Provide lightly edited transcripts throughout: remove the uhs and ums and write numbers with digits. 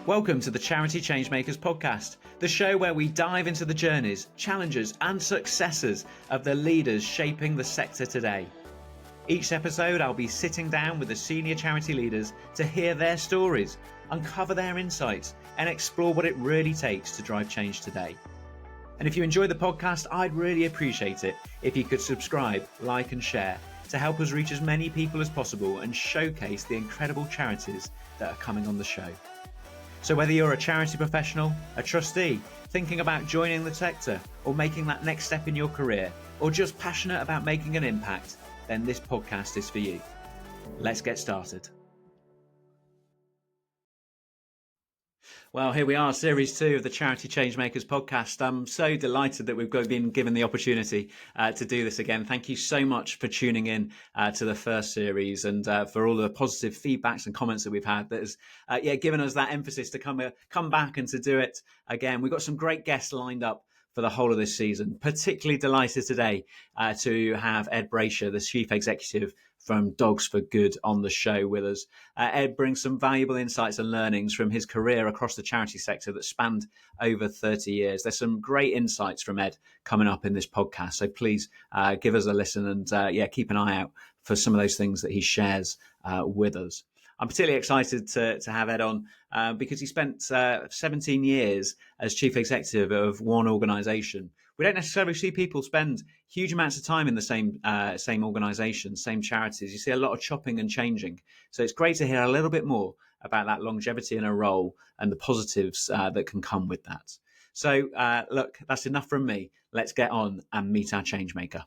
Welcome to the Charity Changemakers podcast, the show where we dive into the journeys, challenges and successes of the leaders shaping the sector today. Each episode I'll be sitting down with the senior charity leaders to hear their stories, uncover their insights and explore what it really takes to drive change today. And if you enjoy the podcast, I'd really appreciate it if you could subscribe, like and share to help us reach as many people as possible and showcase the incredible charities that are coming on the show. So whether you're a charity professional, a trustee, thinking about joining the sector or making that next step in your career, or just passionate about making an impact, then this podcast is for you. Let's get started. Well, here we are, Series 2 of the Charity Changemakers podcast. I'm so delighted that we've been given the opportunity to do this again. Thank you so much for tuning in to the first series and for all the positive feedbacks and comments that we've had that has given us that emphasis to come back and to do it again. We've got some great guests lined up for the whole of this season. Particularly delighted today to have Ed Bracher, the Chief Executive from Dogs for Good, on the show with us. Ed brings some valuable insights and learnings from his career across the charity sector that spanned over 30 years. There's some great insights from Ed coming up in this podcast, so please give us a listen and keep an eye out for some of those things that he shares with us. I'm particularly excited to have Ed on because he spent 17 years as chief executive of one organisation. We don't necessarily see people spend huge amounts of time in the same organisation, same charities. You see a lot of chopping and changing. So it's great to hear a little bit more about that longevity in a role and the positives that can come with that. So look, that's enough from me. Let's get on and meet our changemaker.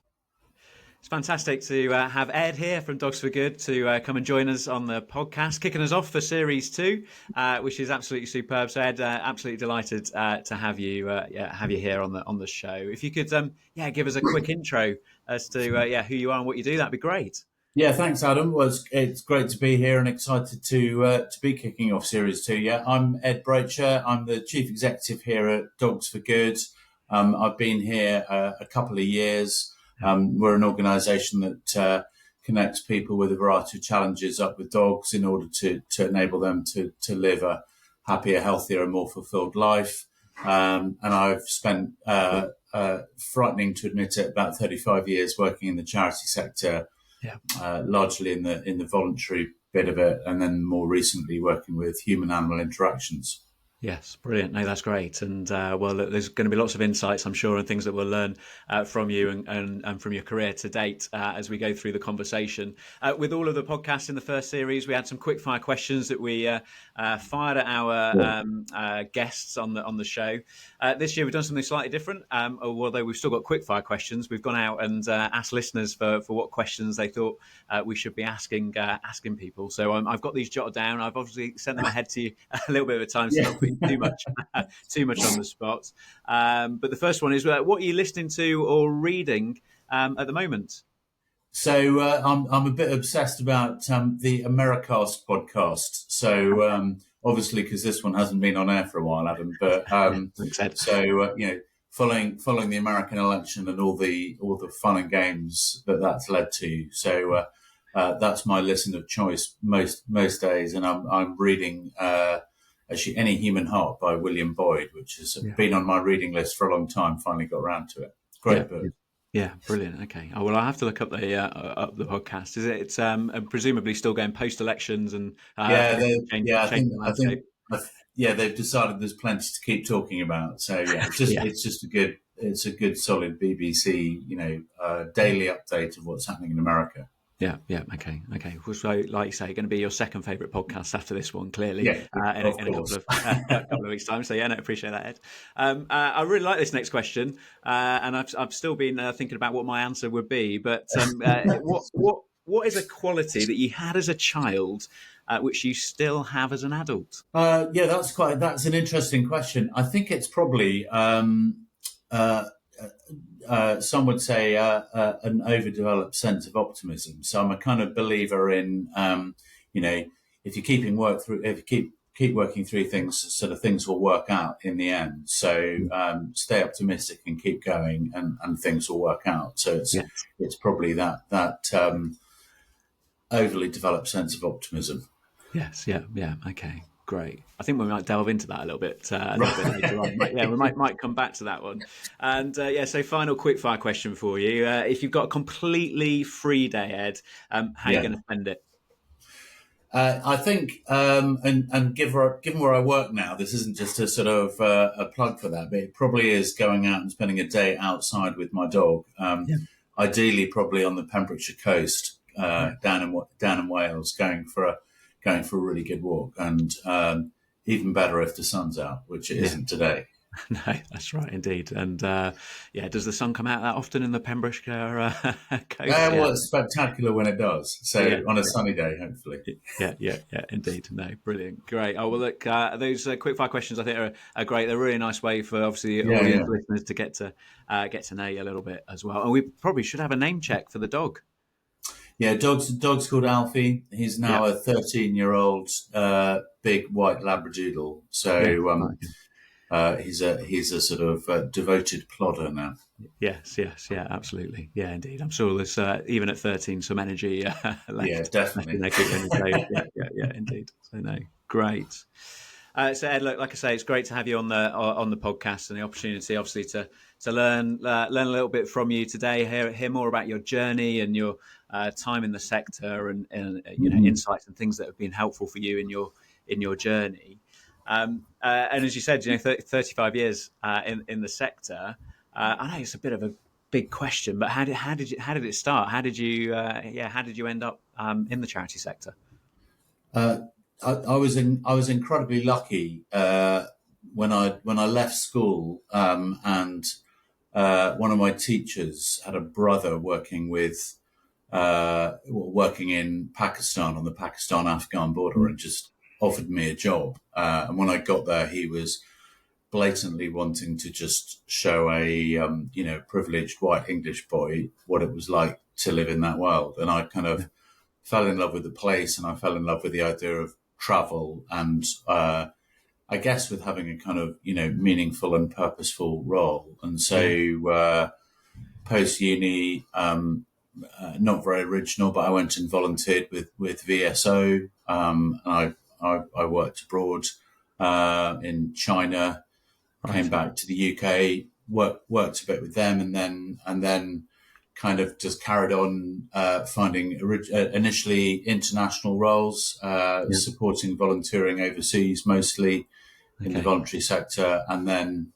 It's fantastic to have Ed here from Dogs for Good to come and join us on the podcast, kicking us off for Series 2, which is absolutely superb. So Ed, absolutely delighted to have you here on the show. If you could give us a quick intro as to who you are and what you do, that'd be great. Yeah, thanks, Adam. Well, it's great to be here and excited to be kicking off Series 2. Yeah, I'm Ed Bracher. I'm the Chief Executive here at Dogs for Good. I've been here a couple of years. We're an organisation that connects people with a variety of challenges up with dogs in order to enable them to live a happier, healthier and more fulfilled life. And I've spent, frightening to admit it, about 35 years working in the charity sector, largely in the voluntary bit of it, and then more recently working with human-animal interactions. Yes, brilliant. No, that's great. And there's going to be lots of insights, I'm sure, and things that we'll learn from you and from your career to date as we go through the conversation. With all of the podcasts in the first series, we had some quick fire questions that we fired at our guests on the show. This year, we've done something slightly different. Although we've still got quick fire questions, we've gone out and asked listeners for what questions they thought we should be asking people. So I've got these jotted down. I've obviously sent them ahead to you a little bit of a time slot. Too much on the spot. But the first one is, what are you listening to or reading at the moment? So I'm a bit obsessed about the Americast podcast. So obviously, because this one hasn't been on air for a while, Adam. But following the American election and all the fun and games that's led to. So that's my listen of choice most days, and I'm reading. Actually, Any Human Heart by William Boyd, which has been on my reading list for a long time. Finally got around to it. Great book. Yeah, brilliant. Okay. Oh, well, I'll have to look up the podcast. Is it? It's presumably still going post elections and I think they've decided there's plenty to keep talking about. So it's a good solid BBC daily update of what's happening in America. Yeah. Okay. So, like you say, going to be your second favourite podcast after this one, clearly, in a couple of weeks' time. So, appreciate that, Ed. I really like this next question, and I've still been thinking about what my answer would be. But what is a quality that you had as a child, which you still have as an adult? That's an interesting question. I think it's probably. Some would say an overdeveloped sense of optimism. So I'm a kind of believer in, if you keep working through things, sort of things will work out in the end. So stay optimistic and keep going, and things will work out. So it's probably that overly developed sense of optimism. Yes. Yeah. Okay. Great. I think we might delve into that a little bit later on. Right. We might come back to that one. And so final quick fire question for you: if you've got a completely free day, Ed, how are you Yeah. going to spend it? I think, and given where I work now, this isn't just a sort of a plug for that, but it probably is going out and spending a day outside with my dog. Yeah. Ideally, probably on the Pembrokeshire coast, Yeah. down in Wales, going for a really good walk, and even better if the sun's out, which it Yeah. isn't today. No, that's right, indeed. And does the sun come out that often in the Pembrokeshire coast? Yeah. Well, it's spectacular when it does. Yeah. So on a sunny day, hopefully. Yeah, indeed. No, brilliant. Great. Oh, well, look, those quick fire questions I think are great. They're a really nice way for obviously Yeah, audience yeah. listeners to get to know you a little bit as well. And we probably should have a name check for the dog. Yeah, dog's called Alfie. He's now a 13-year-old big white Labradoodle. So he's a sort of devoted plodder now. Yes, yeah, absolutely. Yeah, indeed. I'm sure there's even at 13 some energy Yeah, left in definitely. there keeping the days. Yeah, indeed. So no, great. So Ed, look, like I say, it's great to have you on the podcast and the opportunity, obviously, to learn a little bit from you today. Hear more about your journey and your time in the sector, and insights and things that have been helpful for you in your journey. And as you said, 35 years in the sector. I know it's a bit of a big question, but how did it start? How did you end up in the charity sector? Uh, I was incredibly lucky when I left school, and one of my teachers had a brother working in Pakistan on the Pakistan-Afghan border, and just offered me a job. And when I got there, he was blatantly wanting to just show a privileged white English boy what it was like to live in that world. And I kind of fell in love with the place, and I fell in love with the idea of travel, and I guess with having a kind of meaningful and purposeful role. And so post uni, not very original, but I went and volunteered with VSO. And I worked abroad in China. Came back to the UK, worked a bit with them, and then kind of just carried on finding initially international roles, supporting volunteering overseas, mostly in the voluntary sector, and then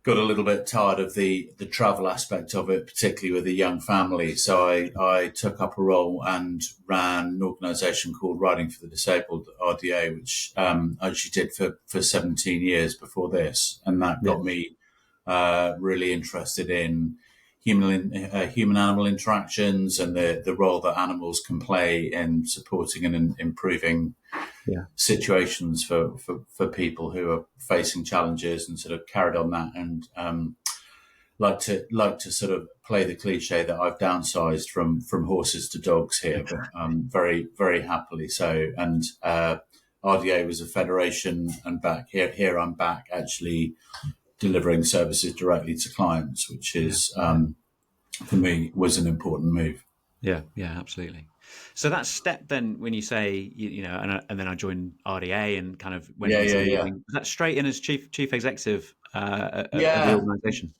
got a little bit tired of the travel aspect of it, particularly with a young family. So I took up a role and ran an organisation called Riding for the Disabled, RDA, which I actually did for 17 years before this. And that got me really interested in human-animal interactions and the role that animals can play in supporting and improving situations for people who are facing challenges, and sort of carried on that, and like to sort of play the cliche that I've downsized from horses to dogs here, but very, very happily so. And RDA was a federation, and back here I'm back actually delivering services directly to clients, which is for me was an important move. Yeah, absolutely. So that step then, when you say and then I joined RDA and kind of went into leading, was that straight in as chief executive of the organisation?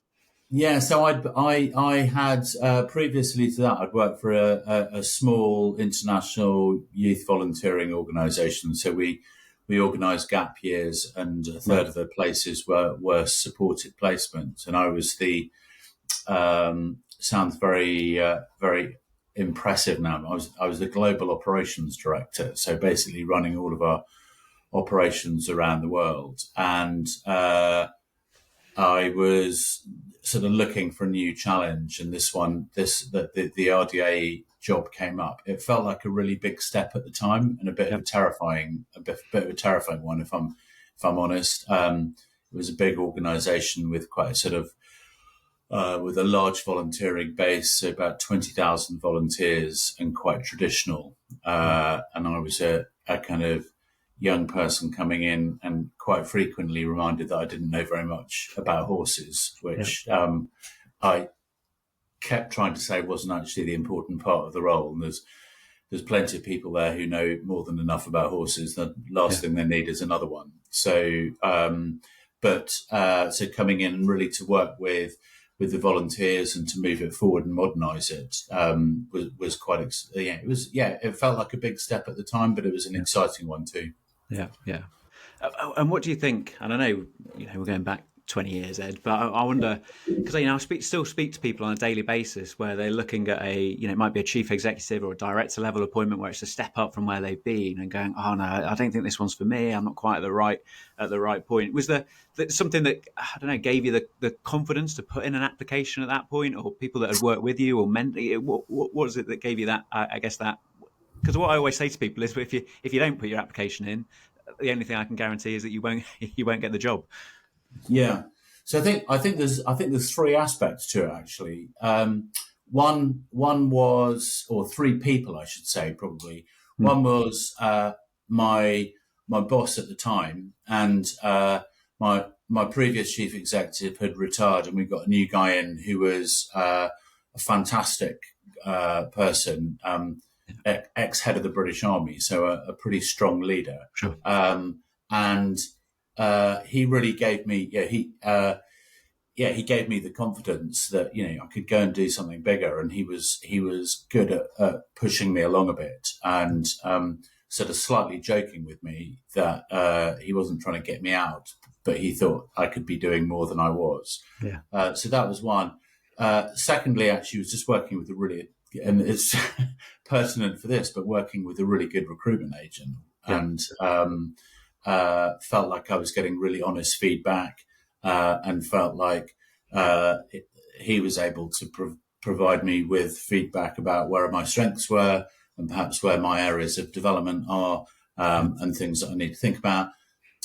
Yeah, so I had previously to that, I'd worked for a small international youth volunteering organisation. So we organised gap years, and a third of the places were supported placements, and I was the sounds very very impressive now. I was the global operations director, so basically running all of our operations around the world, and I was sort of looking for a new challenge, and the RDA job came up. It felt like a really big step at the time, and a bit of a terrifying one, if I'm honest. It was a big organisation with quite a sort of with a large volunteering base, so about 20,000 volunteers, and quite traditional. And I was a kind of young person coming in, and quite frequently reminded that I didn't know very much about horses, which I kept trying to say wasn't actually the important part of the role. And there's there's plenty of people there who know more than enough about horses. The last thing they need is another one. So, so coming in and really to work with the volunteers and to move it forward and modernise it was quite. It felt like a big step at the time, but it was an exciting one too. Yeah, yeah. And what do you think? And I know, we're going back 20 years, Ed, but I wonder, because I still speak to people on a daily basis where they're looking at it might be a chief executive or a director level appointment where it's a step up from where they've been and going, oh no, I don't think this one's for me. I'm not quite at the right point. Was there something that, I don't know, gave you the confidence to put in an application at that point, or people that had worked with you or what was it that gave you that, I guess that, because what I always say to people is if you don't put your application in, the only thing I can guarantee is that you won't get the job. Yeah. So I think there's three aspects to it actually. One was, or three people I should say probably. One was my boss at the time, and my previous chief executive had retired, and we got a new guy in who was a fantastic person. Ex-head of the British Army, so a pretty strong leader. Sure. And he really gave me, he gave me the confidence that I could go and do something bigger, and he was good at pushing me along a bit, and sort of slightly joking with me that he wasn't trying to get me out, but he thought I could be doing more than I was. Yeah. So that was one. Secondly, actually, was just working with and it's pertinent for this, but working with a really good recruitment agent, and felt like I was getting really honest feedback, and felt like he was able to provide me with feedback about where my strengths were and perhaps where my areas of development are, and things that I need to think about.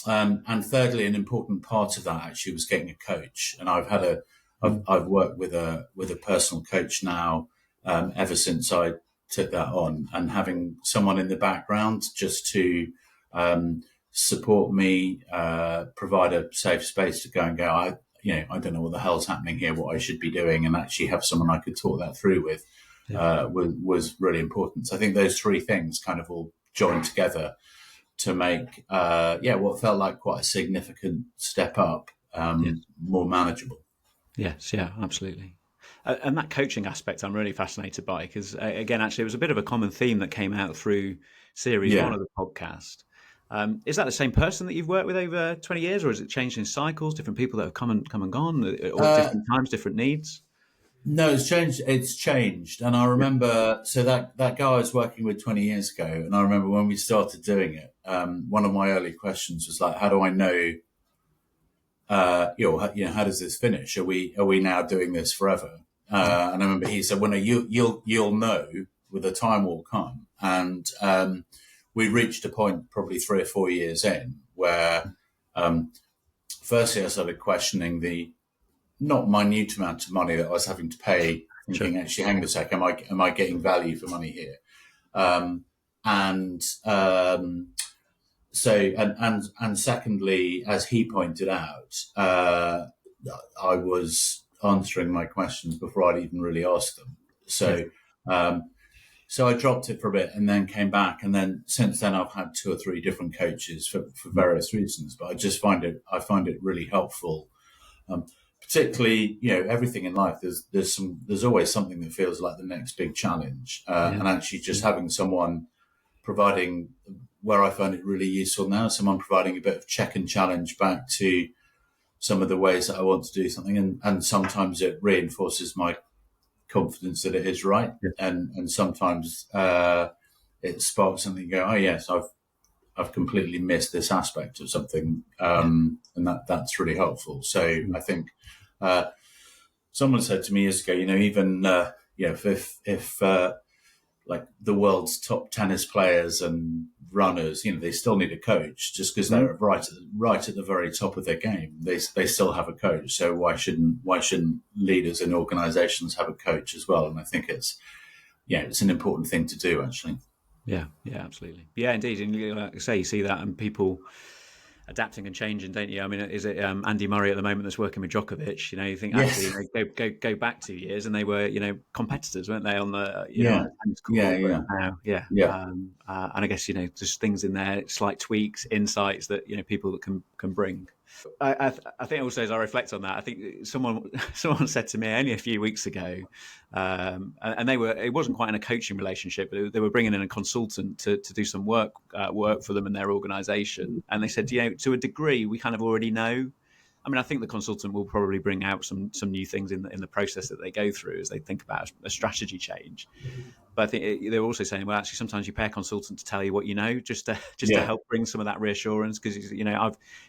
And thirdly, an important part of that actually was getting a coach, and I've worked with a personal coach now ever since I took that on, and having someone in the background just to support me, provide a safe space to go and go, I don't know what the hell's happening here, what I should be doing, and actually have someone I could talk that through with was really important. So I think those three things kind of all joined together to make what felt like quite a significant step up, more manageable. Yes, yeah, absolutely. And that coaching aspect I'm really fascinated by, because again, actually, it was a bit of a common theme that came out through series one of the podcast. Is that the same person that you've worked with over 20 years, or has it changed in cycles, different people that have come and gone, or different times, different needs? No, it's changed. It's changed. And I remember, so that guy I was working with 20 years ago, and I remember when we started doing it, one of my early questions was like, how do I know, how does this finish? Are we now doing this forever? And I remember he said, well, no, you'll know, with the time will come. And we reached a point probably 3 or 4 years in where, firstly, I started questioning the not minute amount of money that I was having to pay, thinking, actually, hang on a sec, am I getting value for money here? And secondly, as he pointed out, I was answering my questions before I'd even really asked them. So I dropped it for a bit and then came back. And then since then, I've had 2 or 3 different coaches for various reasons. But I find it really helpful. Particularly, everything in life, there's always something that feels like the next big challenge. And actually just having someone providing, where I find it really useful now, someone providing a bit of check and challenge back to some of the ways that I want to do something. And sometimes it reinforces my confidence that it is right. And sometimes it sparks something, you go, oh yes, I've completely missed this aspect of something. And that's really helpful. So I think someone said to me years ago, even if like the world's top tennis players and runners, they still need a coach just because they're right at the very top of their game. They still have a coach. So why shouldn't leaders in organizations have a coach as well? And I think it's an important thing to do, actually. Yeah, absolutely. Yeah, indeed. And like I say, you see that, and people, adapting and changing, don't you? I mean, is it Andy Murray at the moment that's working with Djokovic? You think actually, Yes. go back 2 years, and they were, competitors, weren't they, on the, on Yeah. the tennis Yeah. court? But Yeah. now, yeah, Yeah. and I guess just things in there, slight tweaks, insights that people that can bring. I think also, as I reflect on that, I think someone said to me only a few weeks ago, and it wasn't quite in a coaching relationship, but they were bringing in a consultant to do some work for them in their organisation, and they said, to a degree, we kind of already know. I mean, I think the consultant will probably bring out some new things in the process that they go through as they think about a strategy change. But I think they're also saying, well, actually, sometimes you pay a consultant to tell you what you know, just to Yeah. help bring some of that reassurance. Because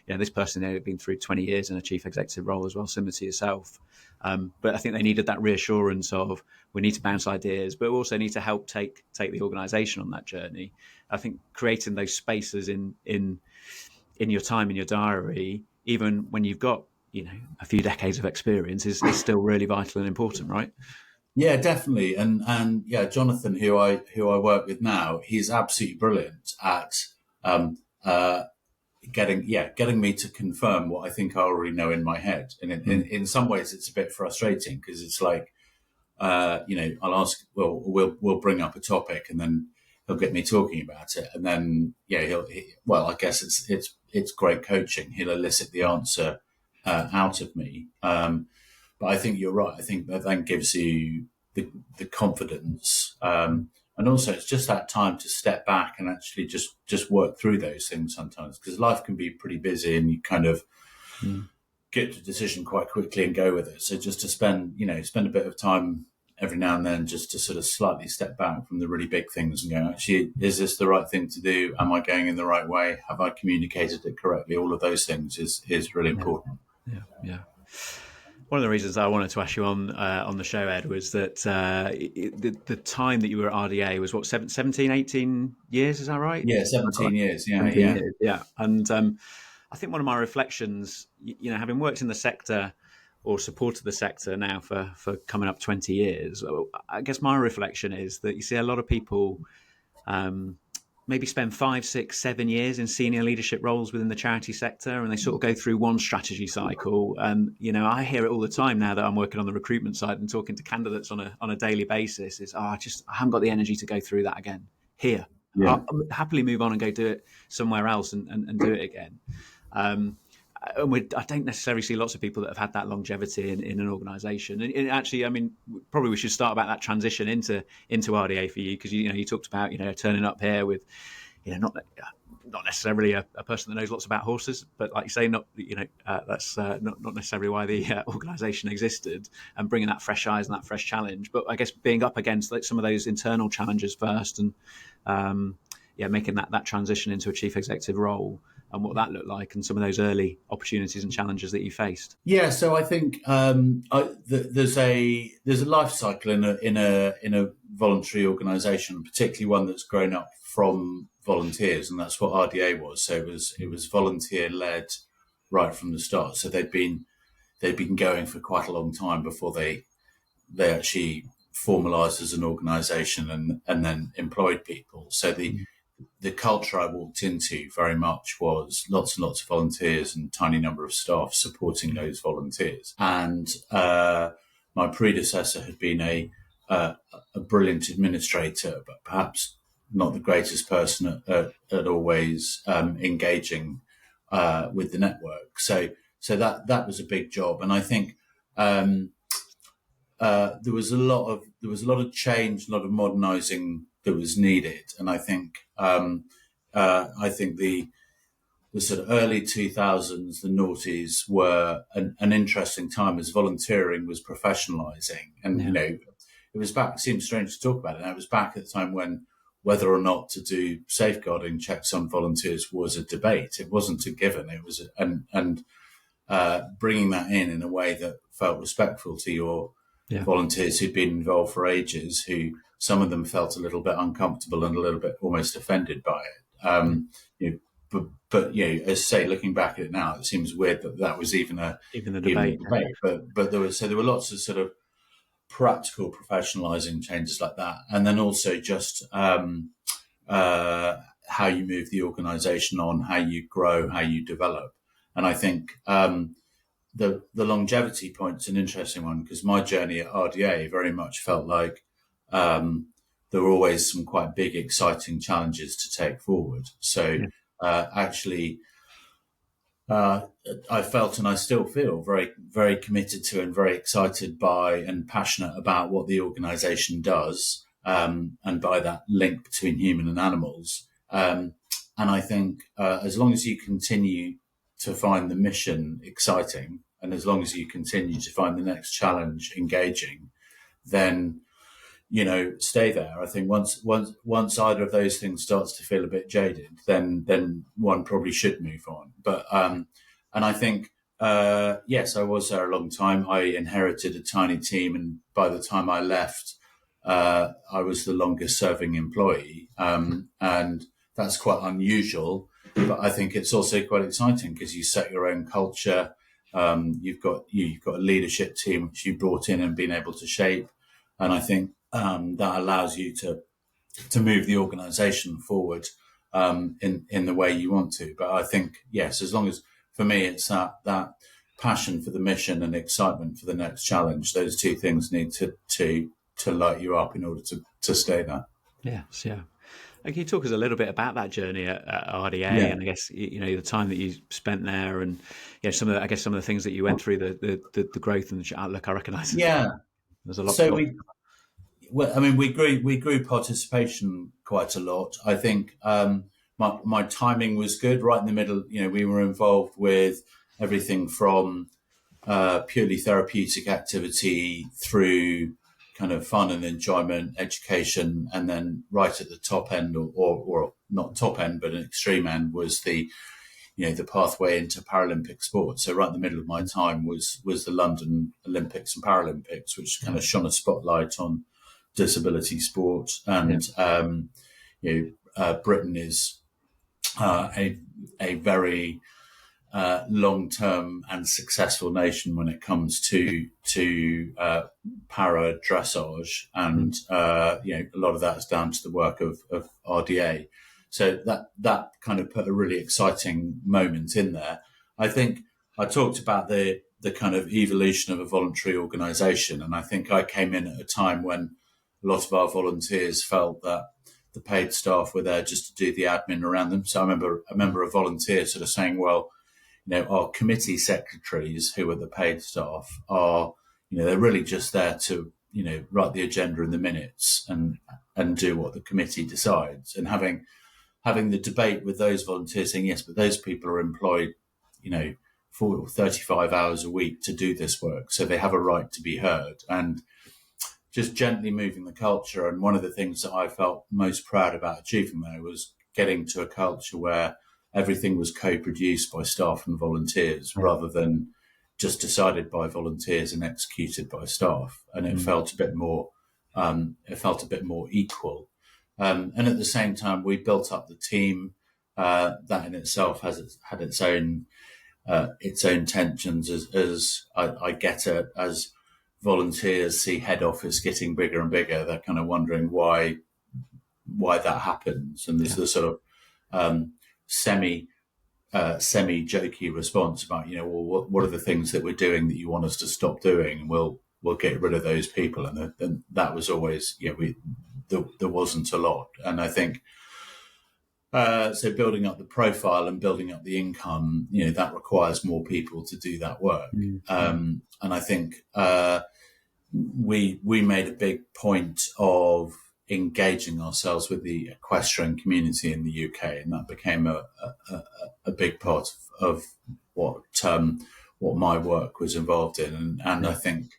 this person had been through 20 years in a chief executive role as well, similar to yourself. But I think they needed that reassurance of, we need to bounce ideas, but we also need to help take the organisation on that journey. I think creating those spaces in your time in your diary, even when you've got a few decades of experience, is still really vital and important, right? Yeah, definitely. And yeah, Jonathan, who I work with now, he's absolutely brilliant at um, uh, getting me to confirm what I think I already know in my head. And in some ways, it's a bit frustrating because it's like, I'll ask, well, we'll bring up a topic, and then he'll get me talking about it, and then I guess it's great coaching. He'll elicit the answer out of me. But I think you're right. I think that then gives you the confidence. And also, it's just that time to step back and actually just work through those things sometimes, because life can be pretty busy and you kind of get to a decision quite quickly and go with it. So just to spend a bit of time every now and then just to sort of slightly step back from the really big things and go, actually, is this the right thing to do? Am I going in the right way? Have I communicated it correctly? All of those things is really important. Yeah. One of the reasons I wanted to ask you on the show, Ed, was that the time that you were at RDA was what, 17, 18 years, is that right? Yeah, 17 years. Yeah, 17 yeah. years, yeah. And I think one of my reflections, having worked in the sector or supported the sector now for coming up 20 years, I guess my reflection is that you see a lot of people maybe spend 5, 6, 7 years in senior leadership roles within the charity sector, and they sort of go through one strategy cycle. And I hear it all the time now that I'm working on the recruitment side and talking to candidates on a daily basis. Is I haven't got the energy to go through that again here. Yeah. I'll happily move on and go do it somewhere else and do it again. I don't necessarily see lots of people that have had that longevity in an organisation. And actually, I mean, probably we should start about that transition into RDA for you, because you talked about turning up here with not necessarily a person that knows lots about horses, but like you say, that's not necessarily why the organisation existed, and bringing that fresh eyes and that fresh challenge. But I guess being up against some of those internal challenges first, and making that transition into a chief executive role, and what that looked like, and some of those early opportunities and challenges that you faced. Yeah, so I think there's a life cycle in a voluntary organisation, particularly one that's grown up from volunteers, and that's what RDA was. So it was volunteer led right from the start. So they'd been going for quite a long time before they actually formalised as an organisation and then employed people. So the culture I walked into very much was lots and lots of volunteers and tiny number of staff supporting those volunteers. And my predecessor had been a brilliant administrator, but perhaps not the greatest person at always engaging with the network. So that was a big job, and I think there was a lot of change, a lot of modernising that was needed, and I think the sort of early 2000s, the noughties, were an interesting time as volunteering was professionalising, and it was back. It seems strange to talk about it now. It was back at the time when whether or not to do safeguarding checks on volunteers was a debate. It wasn't a given. It was bringing that in a way that felt respectful to your volunteers who'd been involved for ages, who some of them felt a little bit uncomfortable and a little bit almost offended by it. But as I say, looking back at it now, it seems weird that was even a debate. But there were lots of sort of practical professionalising changes like that, and then also just how you move the organisation on, how you grow, how you develop. And I think the longevity point's an interesting one, because my journey at RDA very much felt like there were always some quite big, exciting challenges to take forward. So actually, I felt, and I still feel, very, very committed to and very excited by and passionate about what the organisation does, and by that link between human and animals. And I think as long as you continue to find the mission exciting, and as long as you continue to find the next challenge engaging, then stay there. I think once either of those things starts to feel a bit jaded, then one probably should move on. But and I think yes, I was there a long time. I inherited a tiny team, and by the time I left, I was the longest serving employee, and that's quite unusual. But I think it's also quite exciting because you set your own culture. You've got a leadership team which you brought in and been able to shape, and I think that allows you to move the organisation forward in the way you want to. But I think, yes, as long as, for me, it's that passion for the mission and excitement for the next challenge. Those two things need to light you up in order to stay there. Yes, yeah. Can you talk us a little bit about that journey at RDA, and I guess the time that you spent there, and some of the things that you went through, the growth and the outlook. I recognise. Yeah, there's a lot. So we grew participation quite a lot. I think my timing was good, right in the middle. We were involved with everything from purely therapeutic activity through kind of fun and enjoyment, education, and then right at the top end, or not top end, but an extreme end, was the pathway into Paralympic sports. So right in the middle of my time was the London Olympics and Paralympics, which kind of shone a spotlight on disability sport. And Britain is a very long-term and successful nation when it comes to para dressage, and a lot of that is down to the work of RDA. So that kind of put a really exciting moment in there. I think I talked about the kind of evolution of a voluntary organisation, and I think I came in at a time when a lot of our volunteers felt that the paid staff were there just to do the admin around them. So I remember a volunteer sort of saying, well, our committee secretaries, who are the paid staff, are, they're really just there to, write the agenda and the minutes and do what the committee decides. And having the debate with those volunteers saying, yes, but those people are employed, 40 or 35 hours a week to do this work, so they have a right to be heard. And just gently moving the culture. And one of the things that I felt most proud about achieving there was getting to a culture where everything was co-produced by staff and volunteers, rather than just decided by volunteers and executed by staff. And it felt a bit more, equal. And at the same time, we built up the team. That in itself had its own tensions, as I get it. As volunteers see head office getting bigger and bigger, they're kind of wondering why that happens. And there's the sort of semi jokey response about, well, what are the things that we're doing that you want us to stop doing, and we'll get rid of those people. And that was always, there wasn't a lot. And I think so building up the profile and building up the income, that requires more people to do that work. And I think we made a big point of engaging ourselves with the equestrian community in the UK, and that became a big part of what my work was involved in. And I think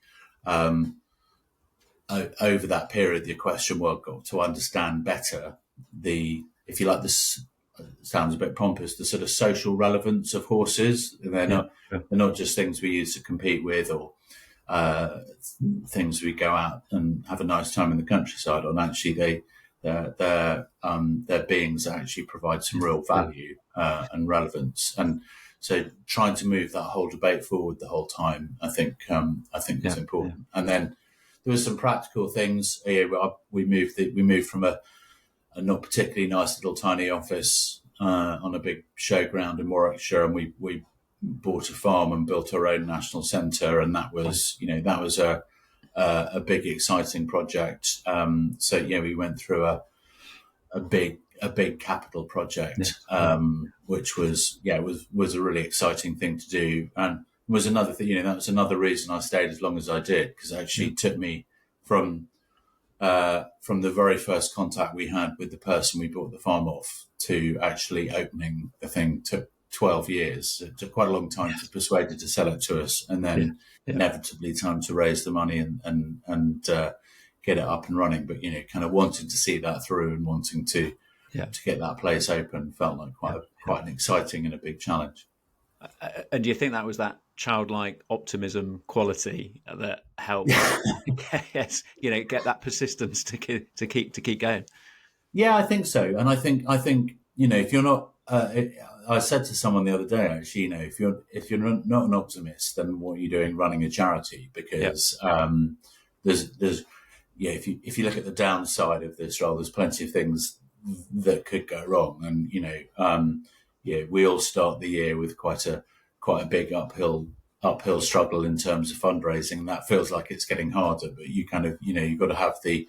over that period, the equestrian world got to understand better if you like, this sounds a bit pompous, the sort of social relevance of horses. They're not just things we use to compete with, or things we go out and have a nice time in the countryside on. Actually, they're beings that actually provide some real value and relevance. And so, trying to move that whole debate forward the whole time, I think is important. And then there were some practical things. We moved from a not particularly nice little tiny office on a big showground in Warwickshire, and we bought a farm and built our own national centre, and that was a big exciting project. So we went through a big capital project, which was a really exciting thing to do, and was another thing. That was another reason I stayed as long as I did, because it actually took me from the very first contact we had with the person we bought the farm off to actually opening the thing took 12 years. It took quite a long time to persuade her to sell it to us, and then inevitably time to raise the money and get it up and running. But kind of wanting to see that through and wanting to get that place open felt like quite an exciting and a big challenge. And do you think that was that childlike optimism quality that helped get that persistence to keep going? Yeah, I think so. And I think if you're not, I said to someone the other day, actually, if you're not an optimist, then what are you doing running a charity? Because there's if you look at the downside of this role, there's plenty of things that could go wrong, and we all start the year with quite a big uphill struggle in terms of fundraising, and that feels like it's getting harder. But you kind of you've got to have the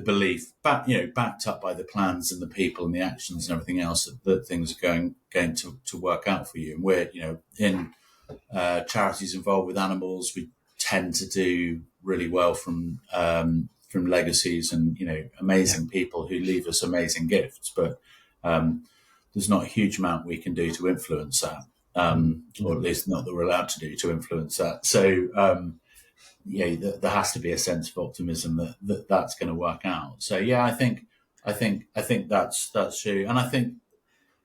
belief backed up by the plans and the people and the actions and everything else that things are going to work out for you. And we're in charities involved with animals, we tend to do really well from legacies and amazing people who leave us amazing gifts, but there's not a huge amount we can do to influence that, or at least not that we're allowed to do to influence that. So there has to be a sense of optimism that's going to work out. So I think that's true, and I think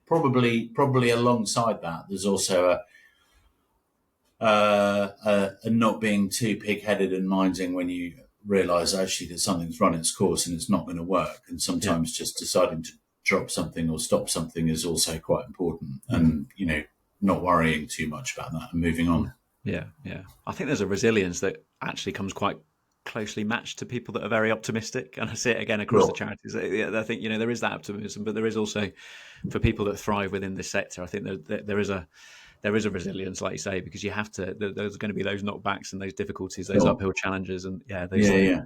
probably alongside that, there's also a not being too pig-headed and minding when you realise actually that something's run its course and it's not going to work. And sometimes just deciding to drop something or stop something is also quite important, and not worrying too much about that and moving on. Yeah. I think there's a resilience that actually comes quite closely matched to people that are very optimistic, and I see it again across the charities. I think there is that optimism, but there is also, for people that thrive within this sector, I think there is a resilience, like you say, because you have to. There's going to be those knockbacks and those difficulties, those uphill challenges, and I think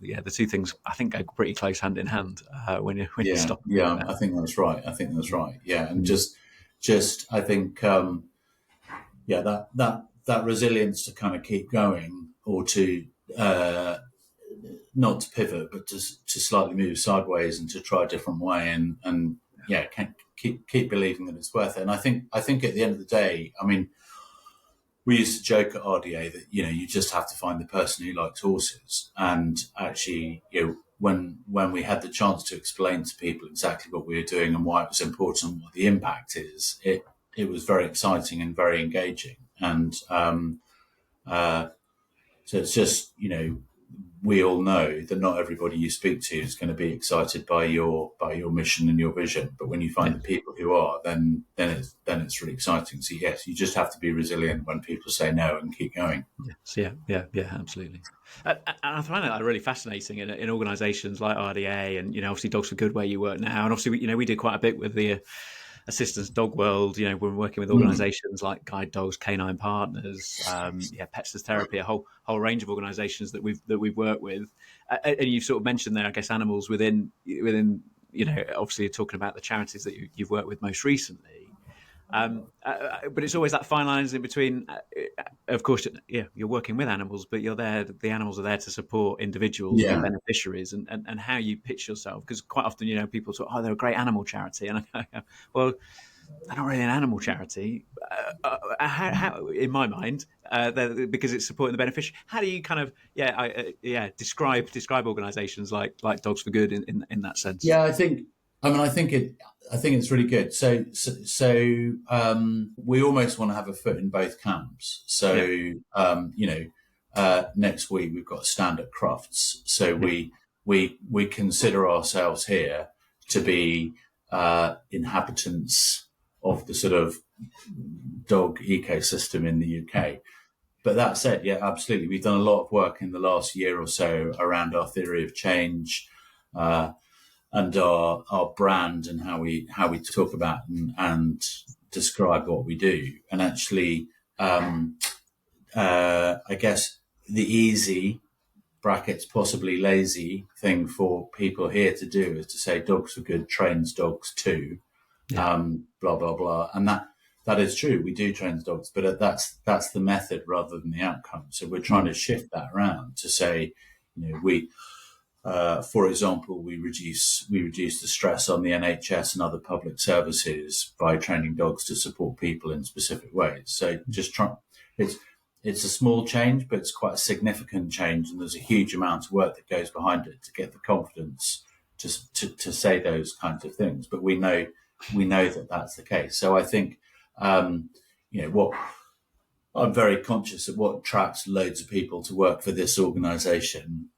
the two things I think go pretty close hand in hand when you stop. Yeah, I think that's right. Yeah, and just I think that resilience to kind of keep going, or to not to pivot, but to slightly move sideways and to try a different way, and keep believing that it's worth it. And I think at the end of the day, I mean, we used to joke at RDA that you just have to find the person who likes horses. And actually, when we had the chance to explain to people exactly what we were doing and why it was important and what the impact is, it was very exciting and very engaging. And so it's just we all know that not everybody you speak to is going to be excited by your mission and your vision, but when you find the people who are, then it's really exciting. So yes, you just have to be resilient when people say no and keep going. Yes, yeah, absolutely. And I find that really fascinating in organisations like RDA, and obviously Dogs for Good, where you work now, and obviously we did quite a bit with the Assistance Dog World. We're working with organisations like Guide Dogs, Canine Partners, Pets as Therapy, a whole range of organisations that we've worked with. And you've sort of mentioned there, I guess, animals within obviously you're talking about the charities that you've worked with most recently. But it's always that fine lines in between. Of course, you're working with animals, but you're there. The animals are there to support individuals and beneficiaries, and how you pitch yourself. Because quite often, people talk, "Oh, they're a great animal charity," and I go, "Well, they're not really an animal charity." How in my mind, because it's supporting the beneficiary. How do you kind of describe organisations like Dogs for Good in that sense? Yeah, I think it's really good. So we almost want to have a foot in both camps. So next week we've got a stand at Crufts. So we consider ourselves here to be inhabitants of the sort of dog ecosystem in the UK. But that said, absolutely, we've done a lot of work in the last year or so around our theory of change. and our brand and how we talk about and describe what we do. And actually, I guess the easy brackets possibly lazy thing for people here to do is to say dogs for good trains dogs too, blah blah blah, and that is true. We do train dogs, but that's the method rather than the outcome. So we're trying to shift that around to say, we for example, we reduce the stress on the NHS and other public services by training dogs to support people in specific ways. So just try. It's a small change, but it's quite a significant change, and there's a huge amount of work that goes behind it to get the confidence to say those kinds of things. But we know that that's the case. So I think what I'm very conscious of what attracts loads of people to work for this organisation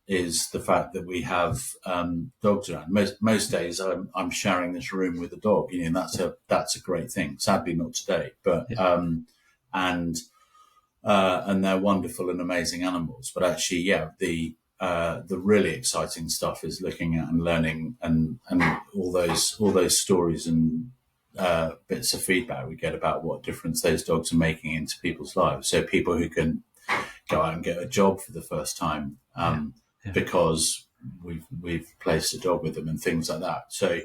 is the fact that we have dogs around. Most days I'm sharing this room with a dog, and that's a great thing. Sadly, not today, but and they're wonderful and amazing animals. But actually, the really exciting stuff is looking at and learning and all those stories and bits of feedback we get about what difference those dogs are making into people's lives. So people who can go out and get a job for the first time because we've placed a dog with them and things like that. So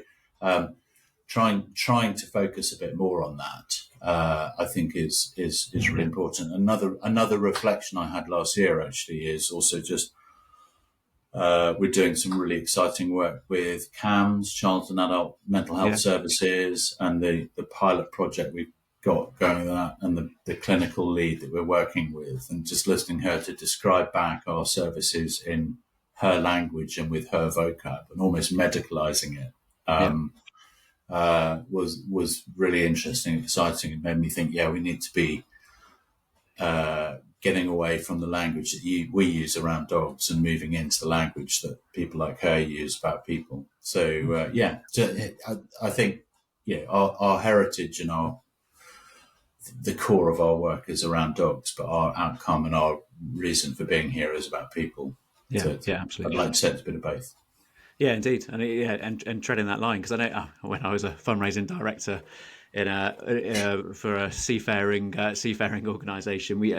trying to focus a bit more on that, I think is really important. Another reflection I had last year actually is also just we're doing some really exciting work with CAMS, Child and Adult Mental Health Services, and the pilot project we've got going with that, and the clinical lead that we're working with, and just listening her to describe back our services in her language and with her vocab and almost medicalizing it. Was really interesting, exciting. It made me think, we need to be getting away from the language that we use around dogs and moving into the language that people like her use about people. So, I think, our heritage and the core of our work is around dogs, but our outcome and our reason for being here is about people. Absolutely. I'd like to say it's a bit of both. Yeah, indeed, and treading that line, because I know when I was a fundraising director for a seafaring organisation, we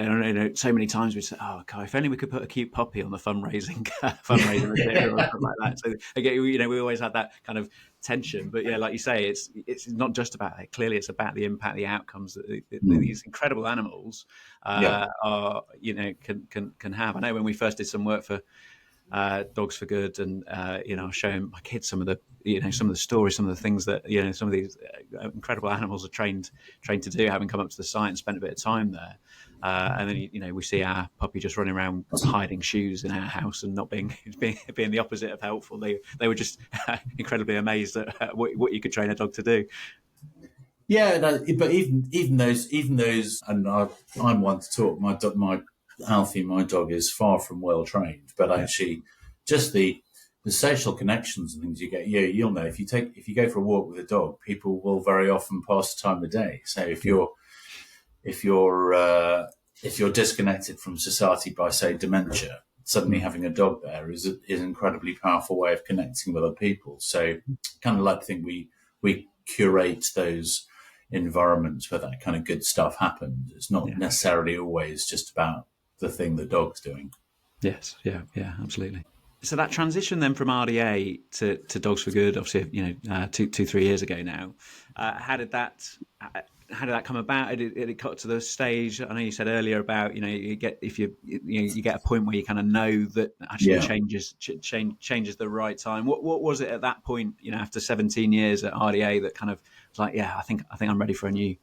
so many times we said, "Oh God, if only we could put a cute puppy on the fundraising material or something like that." So again, we always had that kind of tension. But like you say, it's not just about it. Clearly, it's about the impact, the outcomes that these incredible animals are can have. I know when we first did some work for Dogs for Good, and I'll show my kids some of the stories, some of the things that some of these incredible animals are trained to do, having come up to the site and spent a bit of time there, and then we see our puppy just running around hiding shoes in our house and not being the opposite of helpful. They were just incredibly amazed at what you could train a dog to do. Yeah, but even those, and I'm one to talk. My Alfie, my dog, is far from well trained, but actually, just the social connections and things you get. You'll know if you go for a walk with a dog, people will very often pass the time of day. So if you're disconnected from society by, say, dementia, suddenly having a dog there is an incredibly powerful way of connecting with other people. So, kind of like to think we curate those environments where that kind of good stuff happens. It's not necessarily always just about the thing the dog's doing. Yes, yeah, absolutely. So that transition then from RDA to Dogs for Good, obviously, 2-3 years ago now. How did that come about? Did it got to the stage? I know you said earlier about you get a point where you kind of know that actually changes the right time. What was it at that point? After 17 years at RDA, that kind of was like, I think I'm ready for a new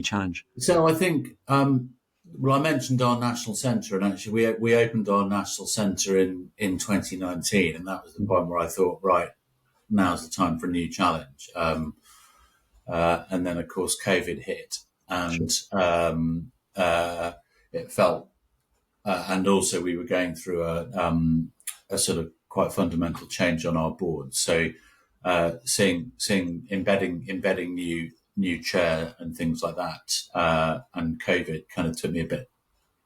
challenge. So I think. I mentioned our national centre, and actually we opened our national centre in 2019, and that was the point where I thought, right, now's the time for a new challenge. And then, of course, COVID hit, and it felt, and also we were going through a sort of quite fundamental change on our board. So seeing embedding new chair and things like that, and COVID kind of took me a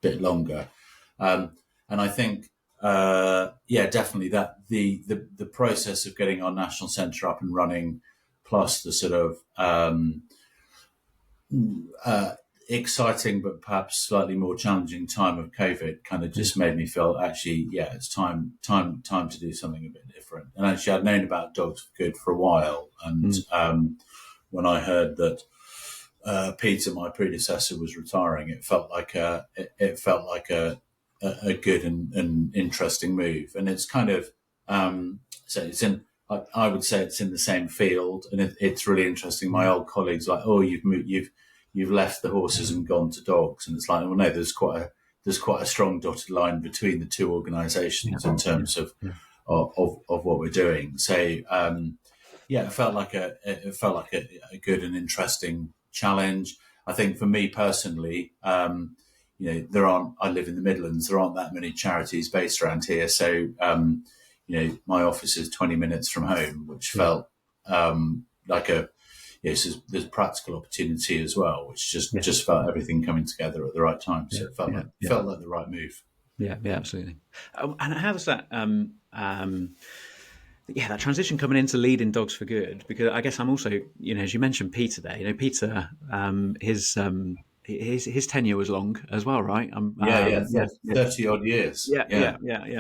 bit longer. And I think yeah, definitely that the process of getting our national centre up and running, plus the sort of exciting but perhaps slightly more challenging time of COVID kind of just made me feel actually, yeah, it's time to do something a bit different. And actually, I'd known about Dogs for Good for a while, and when I heard that Peter, my predecessor, was retiring, it felt like a good and interesting move. And it's kind of so it's in. I would say it's in the same field, and it's really interesting. My old colleagues are like, oh, you've left the horses and gone to dogs, and it's like, well, no, there's quite a strong dotted line between the two organisations in terms of what we're doing. So yeah, it felt like a good and interesting challenge. I think for me personally, I live in the Midlands. There aren't that many charities based around here, so my office is 20 minutes from home, which felt like there's practical opportunity as well, which just felt everything coming together at the right time. So it felt like the right move. Yeah, absolutely. And how does that that transition coming into leading Dogs for Good? Because I guess I'm also, as you mentioned Peter there, Peter, his tenure was long as well, right? 30 odd years. Yeah.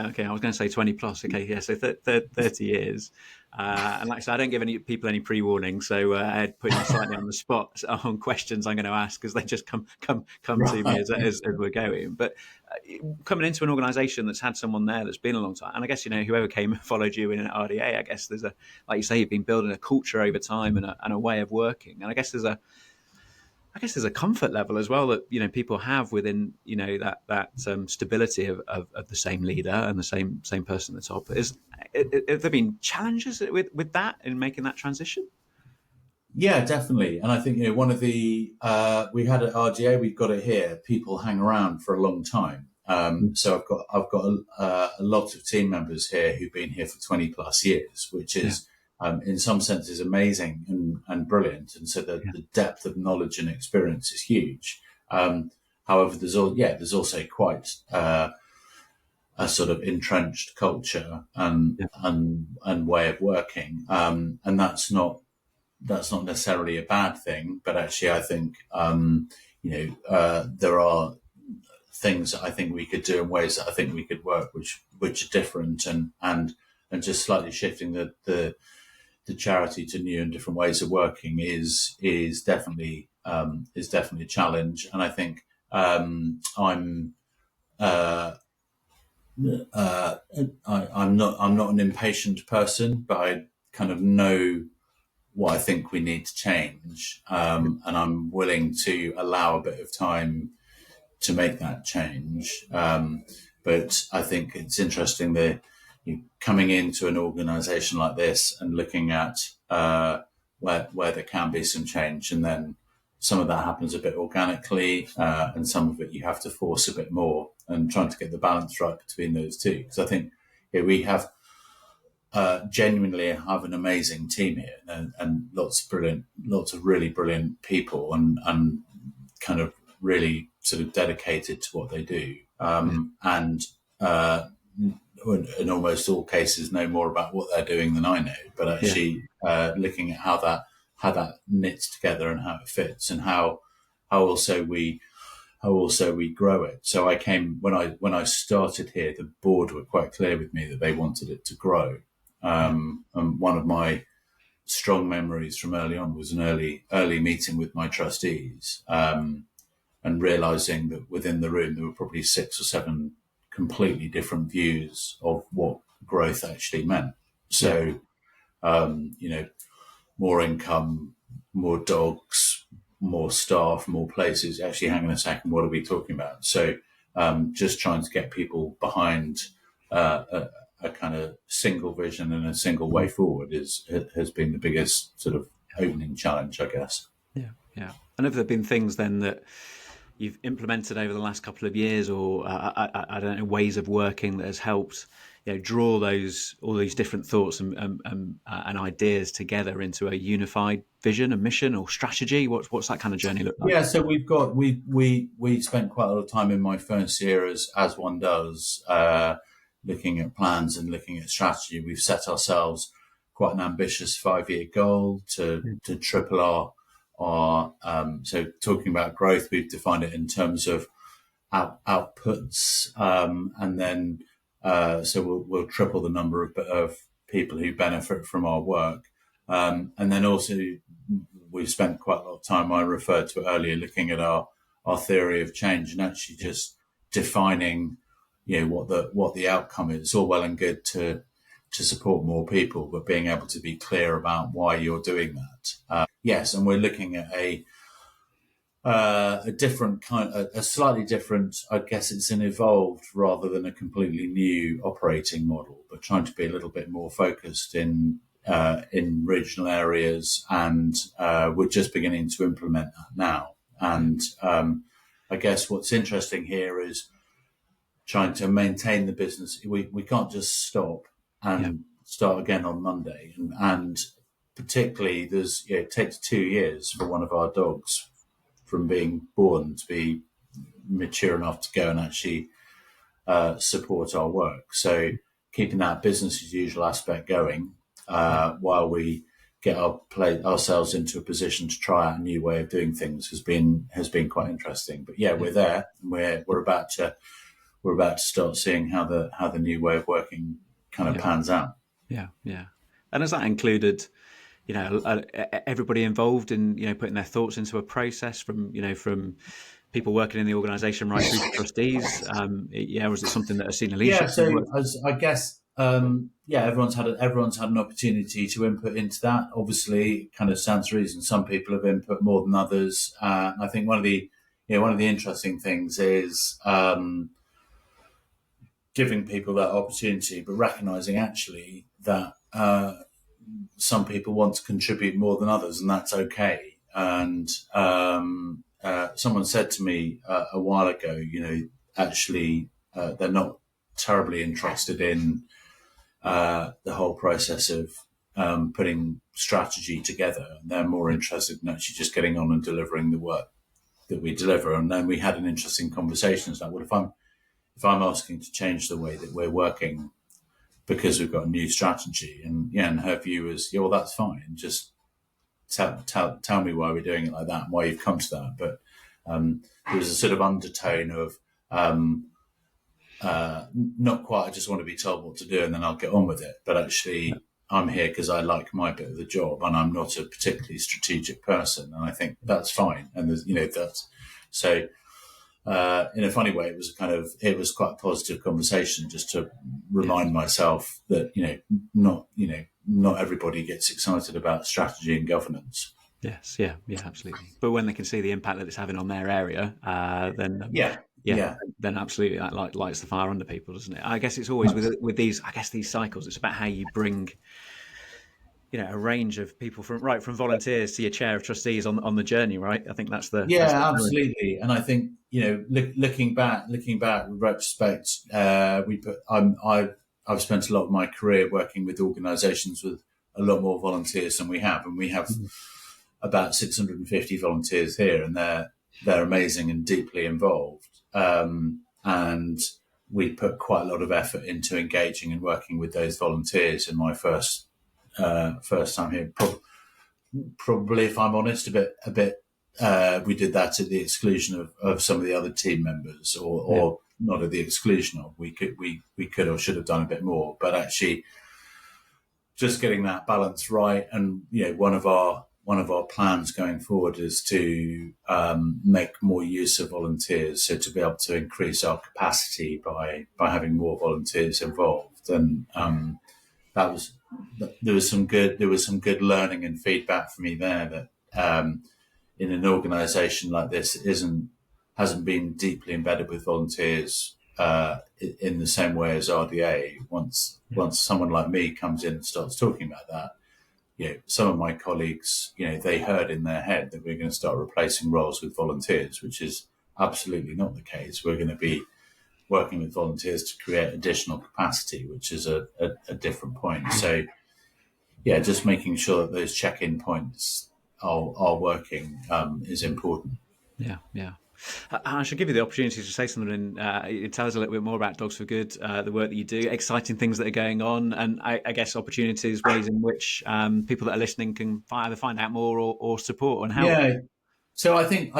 Okay, I was going to say 20 plus. Okay, yeah, so 30 years. And like I said, I don't give any people any pre-warning, so Ed put me slightly on the spot on questions I'm going to ask because they just come to me as we're going. But coming into an organisation that's had someone there that's been a long time, and I guess whoever came and followed you in an RDA, I guess there's like you say, you've been building a culture over time and a way of working, and I guess there's a comfort level as well that people have within that stability of the same leader and the same person at the top. Have there been challenges with that in making that transition? Yeah, definitely. And I think one of the we had at RGA, we've got it here. People hang around for a long time. So I've got a lot of team members here who've been here for 20 plus years, which is in some senses amazing and brilliant. And so the depth of knowledge and experience is huge. However, there's also quite a sort of entrenched culture and way of working, and that's not necessarily a bad thing. But actually, I think there are things that I think we could do in ways that I think we could work, which are different and just slightly shifting the charity to new and different ways of working is definitely a challenge. And I think I'm not an impatient person, but I kind of know what I think we need to change, and I'm willing to allow a bit of time to make that change. But I think it's interesting that coming into an organisation like this and looking at where there can be some change, and then some of that happens a bit organically, and some of it you have to force a bit more, and trying to get the balance right between those two. Because I think we have genuinely have an amazing team here, and lots of really brilliant people, and kind of really sort of dedicated to what they do, and in almost all cases know more about what they're doing than I know. But actually, looking at how that knits together and how it fits, and how also we grow it. So I came when I started here, the board were quite clear with me that they wanted it to grow. And one of my strong memories from early on was an early meeting with my trustees, and realizing that within the room there were probably 6 or 7 completely different views of what growth actually meant. So, more income, more dogs, more staff, more places. Actually, hang on a second, what are we talking about? So, just trying to get people behind a kind of single vision and a single way forward has been the biggest sort of opening challenge, I guess. Yeah. And have there been things then that you've implemented over the last couple of years, or I don't know, ways of working that has helped draw all these different thoughts and ideas together into a unified vision, a mission, or strategy? What's that kind of journey look like? Yeah, so we spent quite a lot of time in my first year as one does, looking at plans and looking at strategy, we've set ourselves quite an ambitious 5-year goal to triple our so talking about growth, we've defined it in terms of outputs, and then so we'll triple the number of people who benefit from our work, and then also we've spent quite a lot of time, I referred to earlier, looking at our theory of change and actually just defining, what the outcome is. It's all well and good to support more people, but being able to be clear about why you're doing that. Yes, and we're looking at a different kind, a slightly different, I guess it's an evolved rather than a completely new operating model, but trying to be a little bit more focused in regional areas, and we're just beginning to implement that now. And I guess what's interesting here is trying to maintain the business. We can't just stop and start again on Monday, and particularly it takes 2 years for one of our dogs from being born to be mature enough to go and actually support our work. So keeping that business as usual aspect going while we get ourselves into a position to try out a new way of doing things has been quite interesting. But we're there, and we're about to start seeing how the new way of working kind of pans out. Yeah. And has that included, everybody involved in, putting their thoughts into a process from people working in the organisation right through to trustees? Or is it something that has seen a leadership? So I guess, everyone's had an opportunity to input into that. Obviously, it kind of stands to reason. Some people have input more than others. I think one of the interesting things is giving people that opportunity, but recognising actually that some people want to contribute more than others, and that's okay. And someone said to me a while ago, actually they're not terribly interested in the whole process of putting strategy together. They're more interested in actually just getting on and delivering the work that we deliver. And then we had an interesting conversation. It's like, well, if I'm asking to change the way that we're working because we've got a new strategy, and her view is, well, that's fine. Just tell me why we're doing it like that and why you've come to that. But there was a sort of undertone of not quite, I just want to be told what to do and then I'll get on with it. But actually, I'm here because I like my bit of the job, and I'm not a particularly strategic person, and I think that's fine. And there's, that's so. In a funny way, it was quite a positive conversation, just to remind myself that not everybody gets excited about strategy and governance. Yes, yeah, absolutely. But when they can see the impact that it's having on their area, then then absolutely that lights the fire under people, doesn't it? I guess it's always with these cycles. It's about how you bring a range of people from volunteers to your chair of trustees on the journey, right? I think that's absolutely. And I think looking back with retrospect, I've spent a lot of my career working with organisations with a lot more volunteers than we have, and we have about 650 volunteers here, and they're amazing and deeply involved. And we put quite a lot of effort into engaging and working with those volunteers in my first time here. Probably, if I'm honest, a bit. We did that at the exclusion of some of the other team members, or not at the exclusion of. We could or should have done a bit more, but actually, just getting that balance right. And one of our plans going forward is to make more use of volunteers, so to be able to increase our capacity by having more volunteers involved. And there was some good learning and feedback for me there that in an organisation like this hasn't been deeply embedded with volunteers in the same way as RDA. Once someone like me comes in and starts talking about that, some of my colleagues, they heard in their head that we're going to start replacing roles with volunteers, which is absolutely not the case. We're going to be working with volunteers to create additional capacity, which is a different point. So, just making sure that those check-in points are working is important. Yeah. I should give you the opportunity to say something and tell us a little bit more about Dogs for Good, the work that you do, exciting things that are going on, and I guess opportunities, ways in which people that are listening can either find out more or support and help. Yeah. So I think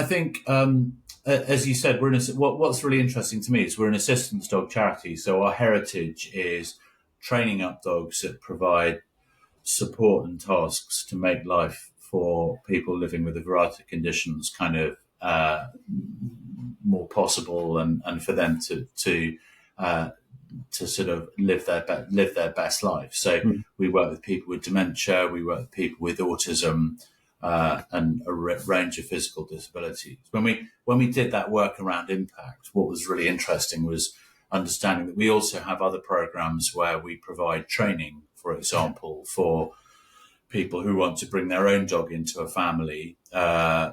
as you said, what's really interesting to me is we're an assistance dog charity. So our heritage is training up dogs that provide support and tasks to make life for people living with a variety of conditions kind of more possible, and for them to sort of live their best life. So we work with people with dementia, we work with people with autism, and a range of physical disabilities. When we did that work around impact, what was really interesting was understanding that we also have other programs where we provide training, for example, for people who want to bring their own dog into a family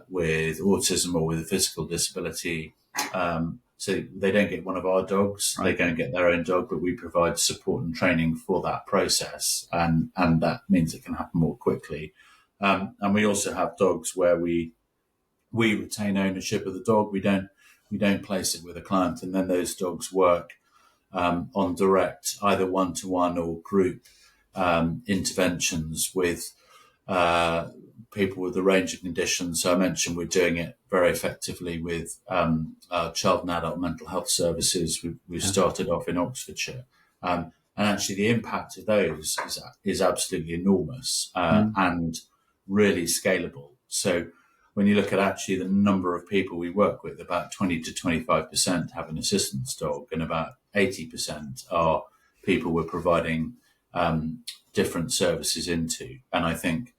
with autism or with a physical disability. So they don't get one of our dogs, they go and get their own dog, but we provide support and training for that process, and that means it can happen more quickly. And we also have dogs where we retain ownership of the dog. We don't place it with a client, and then those dogs work on direct, either one-to-one or group interventions with people with a range of conditions. So I mentioned we're doing it very effectively with child and adult mental health services. We've started off in Oxfordshire. And actually the impact of those is absolutely enormous and really scalable. So when you look at actually the number of people we work with, about 20 to 25% have an assistance dog, and about 80% are people we're providing different services into. And I think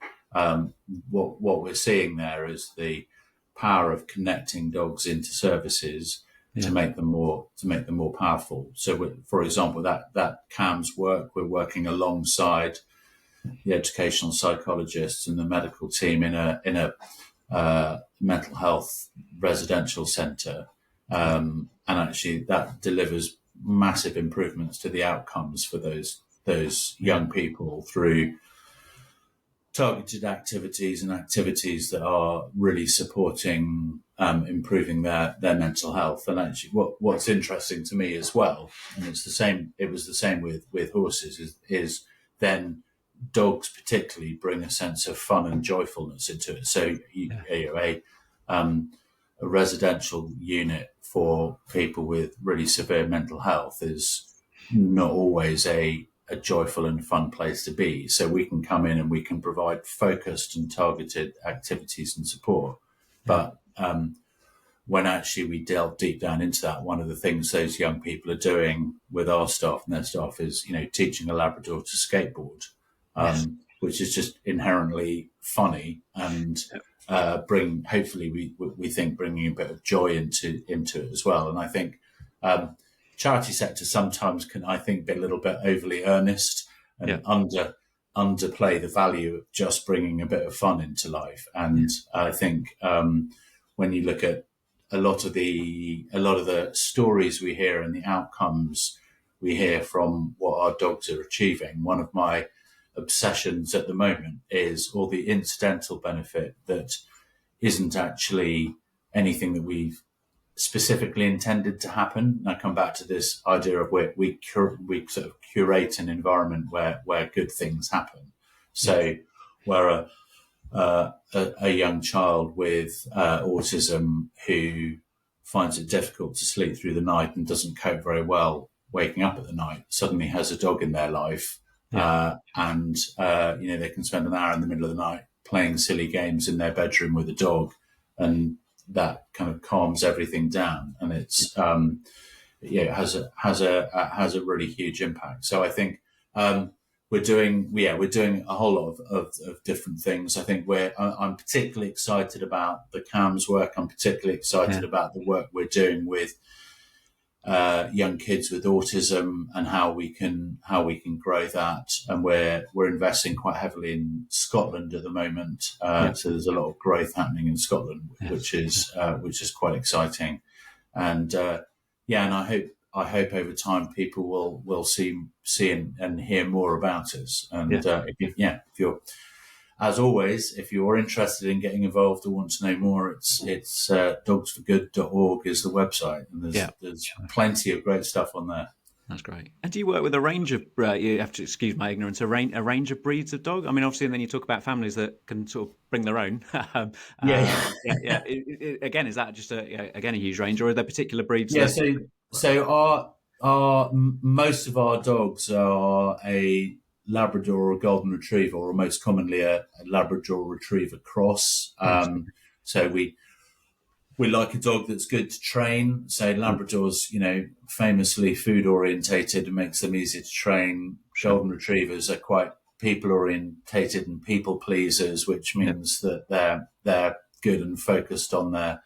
what we're seeing there is the power of connecting dogs into services to make them more powerful. So, for example, that CAMS work, we're working alongside the educational psychologists and the medical team in a mental health residential centre, and actually that delivers massive improvements to the outcomes for those young people through targeted activities and activities that are really supporting improving their mental health. And actually what's interesting to me as well, and it was the same with horses, is then dogs particularly bring a sense of fun and joyfulness into it. So a residential unit for people with really severe mental health is not always a joyful and fun place to be. So we can come in and we can provide focused and targeted activities and support. But when actually we delve deep down into that, one of the things those young people are doing with our staff and their staff is, teaching a Labrador to skateboard, which is just inherently funny and hopefully we think bringing a bit of joy into it as well. And I think charity sector sometimes can, I think, be a little bit overly earnest and underplay the value of just bringing a bit of fun into life. And I think when you look at a lot of the stories we hear and the outcomes we hear from what our dogs are achieving, one of my obsessions at the moment is all the incidental benefit that isn't actually anything that we've specifically intended to happen. And I come back to this idea of where we sort of curate an environment where good things happen. So where a young child with autism who finds it difficult to sleep through the night and doesn't cope very well waking up at the night suddenly has a dog in their life, and they can spend an hour in the middle of the night playing silly games in their bedroom with a dog, and that kind of calms everything down, and it's it has a really huge impact. So I think we're doing a whole lot of different things. I think I'm particularly excited about the CAMS work. I'm particularly excited about the work we're doing with young kids with autism and how we can grow that. And we're investing quite heavily in Scotland at the moment. So there's a lot of growth happening in Scotland, which is quite exciting. And and I hope over time people will see and hear more about us. And if you're as always, if you're interested in getting involved or want to know more, it's dogsforgood.org is the website, and there's plenty of great stuff on there. That's great. And do you work with a range of, you have to excuse my ignorance, a range of breeds of dog? I mean, obviously, and then you talk about families that can sort of bring their own. Again, is that just a huge range, or are there particular breeds? Yeah, so our most of our dogs are a Labrador or Golden Retriever, or most commonly a Labrador Retriever cross. So we like a dog that's good to train. So Labradors, famously food orientated and makes them easy to train. Golden Retrievers are quite people orientated and people pleasers, which means that they're good and focused on their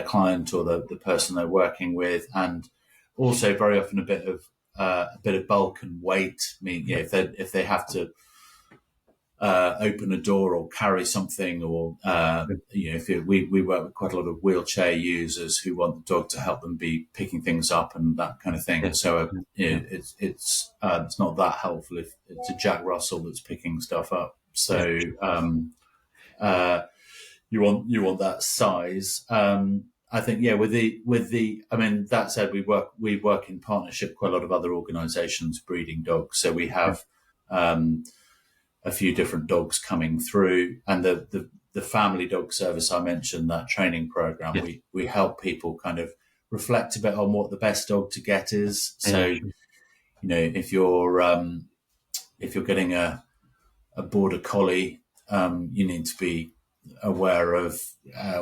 client or the person they're working with, and also very often a bit of bulk and weight. I mean, if they have to open a door or carry something, or we work with quite a lot of wheelchair users who want the dog to help them be picking things up and that kind of thing. Yeah. So it's not that helpful if it's a Jack Russell that's picking stuff up. So you want that size. I think that said, we work in partnership with quite a lot of other organisations breeding dogs. So we have a few different dogs coming through, and the family dog service I mentioned, that training program, we help people kind of reflect a bit on what the best dog to get is. So if you're getting a border collie, you need to be aware of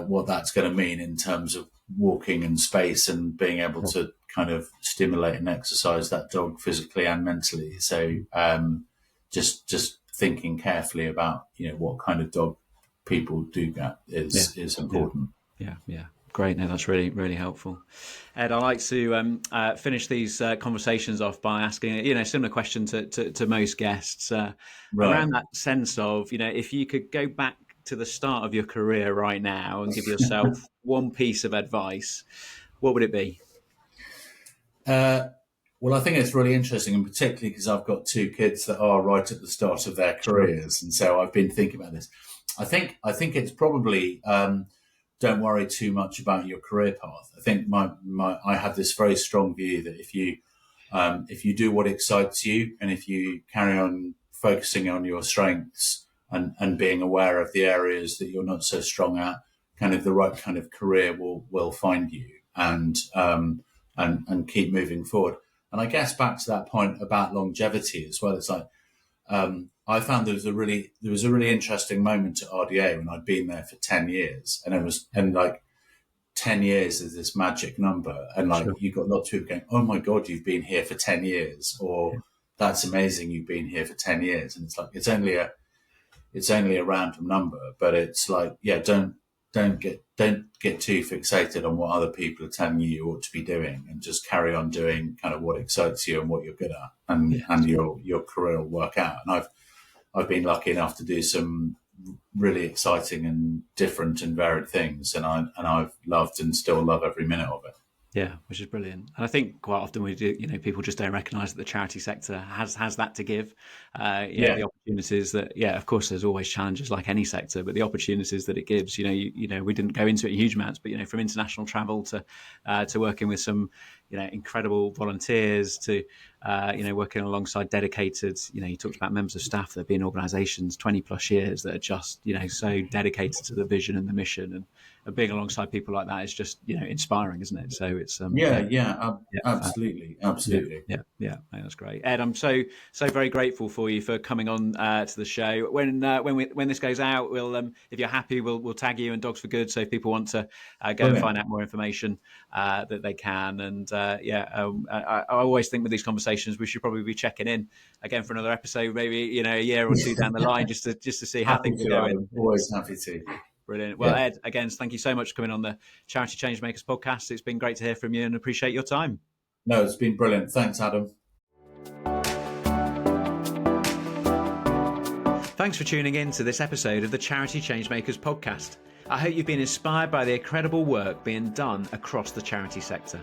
what that's going to mean in terms of walking and space and being able to kind of stimulate and exercise that dog physically and mentally. So just thinking carefully about what kind of dog people do get is important. Yeah. Great. No, that's really, really helpful. Ed, I like to finish these conversations off by asking a similar question to most guests around that sense of, if you could go back to the start of your career right now and give yourself one piece of advice, what would it be? Well, I think it's really interesting, and particularly because I've got two kids that are right at the start of their careers, and so I've been thinking about this. I think it's probably don't worry too much about your career path. I think I have this very strong view that if you do what excites you, and if you carry on focusing on your strengths and being aware of the areas that you're not so strong at, kind of the right kind of career will find you, and keep moving forward. And I guess back to that point about longevity as well. It's like I found there was a really interesting moment at RDA when I'd been there for 10 years, and like 10 years is this magic number, and like you got lots of people going, "Oh my God, you've been here for 10 years," or "That's amazing, you've been here for 10 years." And it's like it's only a random number, but it's like don't get too fixated on what other people are telling you ought to be doing, and just carry on doing kind of what excites you and what you're good at, and your career will work out. And I've been lucky enough to do some really exciting and different and varied things, and I've loved and still love every minute of it. Yeah, which is brilliant. And I think quite often we do, people just don't recognise that the charity sector has that to give. The opportunities that, of course, there's always challenges like any sector, but the opportunities that it gives, we didn't go into it in huge amounts, but, from international travel to working with some, incredible volunteers to, working alongside dedicated, you talked about members of staff that have been in organisations 20 plus years that are just, so dedicated to the vision and the mission, and being alongside people like that is just, inspiring, isn't it? So it's absolutely. Yeah, that's great. Ed, I'm so very grateful for you for coming on to the show. When this goes out, we'll if you're happy, we'll tag you and Dogs for Good, so if people want to go and find out more information that they can. And I always think with these conversations we should probably be checking in again for another episode, maybe a year or two down the line, just to see how things are going. Always happy to. Brilliant. Well, Ed, again, thank you so much for coming on the Charity Changemakers podcast. It's been great to hear from you and appreciate your time. No, it's been brilliant. Thanks, Adam. Thanks for tuning in to this episode of the Charity Changemakers podcast. I hope you've been inspired by the incredible work being done across the charity sector.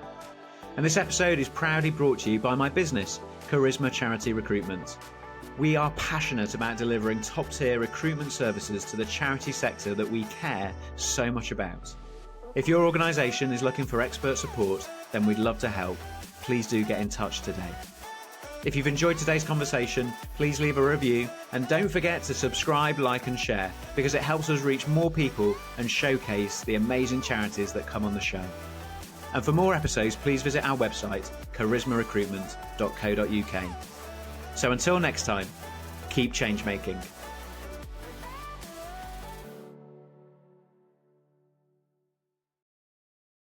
And this episode is proudly brought to you by my business, Charisma Charity Recruitment. We are passionate about delivering top-tier recruitment services to the charity sector that we care so much about. If your organisation is looking for expert support, then we'd love to help. Please do get in touch today. If you've enjoyed today's conversation, please leave a review and don't forget to subscribe, like and share, because it helps us reach more people and showcase the amazing charities that come on the show. And for more episodes, please visit our website, charismarecruitment.co.uk. So until next time, keep change making.